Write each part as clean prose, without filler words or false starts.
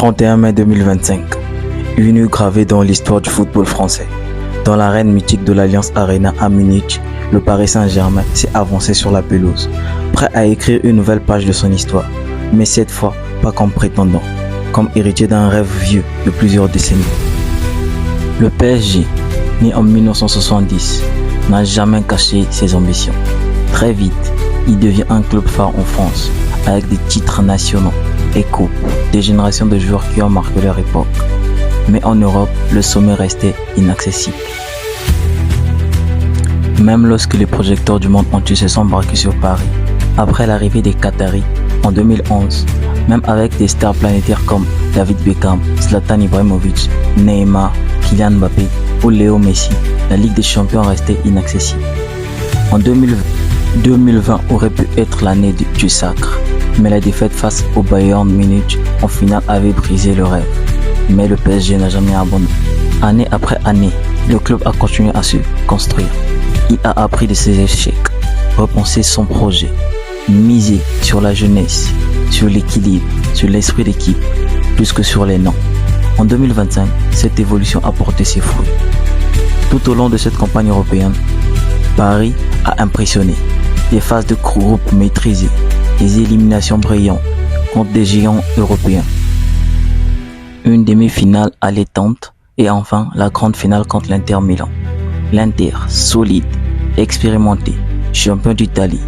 31 mai 2025, une gravée dans l'histoire du football français. Dans l'arène mythique de l'Allianz Arena à Munich, le Paris Saint-Germain s'est avancé sur la pelouse, prêt à écrire une nouvelle page de son histoire, mais cette fois pas comme prétendant, comme héritier d'un rêve vieux de plusieurs décennies. Le PSG, né en 1970, n'a jamais caché ses ambitions. Très vite, il devient un club phare en France, avec des titres nationaux et coupes, des générations de joueurs qui ont marqué leur époque. Mais en Europe, le sommet restait inaccessible. Même lorsque les projecteurs du monde entier se sont braqués sur Paris, après l'arrivée des Qataris en 2011, même avec des stars planétaires comme David Beckham, Zlatan Ibrahimovic, Neymar, Kylian Mbappé ou Léo Messi, la Ligue des Champions restait inaccessible. En 2020 aurait pu être l'année du sacre, mais la défaite face au Bayern Munich en finale avait brisé le rêve. Mais le PSG n'a jamais abandonné. Année après année, le club a continué à se construire. Il a appris de ses échecs, repensé son projet, misé sur la jeunesse, sur l'équilibre, sur l'esprit d'équipe, plus que sur les noms. En 2025, cette évolution a porté ses fruits. Tout au long de cette campagne européenne, Paris a impressionné. Des phases de groupe maîtrisées, des éliminations brillantes contre des géants européens. Une demi-finale allaitante et enfin la grande finale contre l'Inter Milan. L'Inter, solide, expérimenté, champion d'Italie,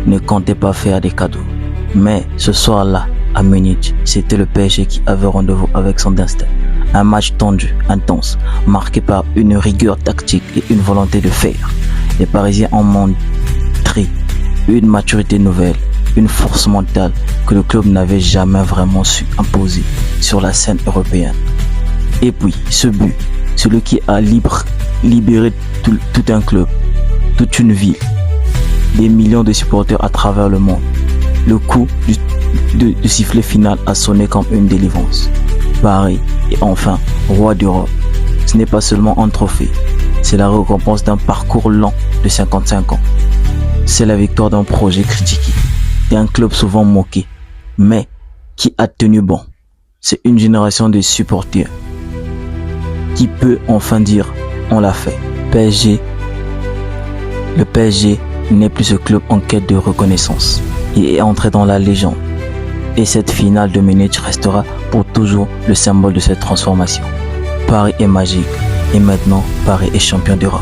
ne comptait pas faire des cadeaux. Mais ce soir-là, à Munich, c'était le PSG qui avait rendez-vous avec son destin. Un match tendu, intense, marqué par une rigueur tactique et une volonté de faire. Les Parisiens ont montré une maturité nouvelle, une force mentale que le club n'avait jamais vraiment su imposer sur la scène européenne. Et puis, ce but, celui qui a libéré tout un club, toute une ville, des millions de supporters à travers le monde. Le coup du sifflet final a sonné comme une délivrance. Paris est enfin roi d'Europe. Ce n'est pas seulement un trophée, c'est la récompense d'un parcours lent de 55 ans. C'est la victoire d'un projet critiqué, d'un club souvent moqué, mais qui a tenu bon. C'est une génération de supporters qui peut enfin dire on l'a fait. Le PSG n'est plus ce club en quête de reconnaissance. Il est entré dans la légende. Et cette finale de Munich restera pour toujours le symbole de cette transformation. Paris est magique et maintenant Paris est champion d'Europe.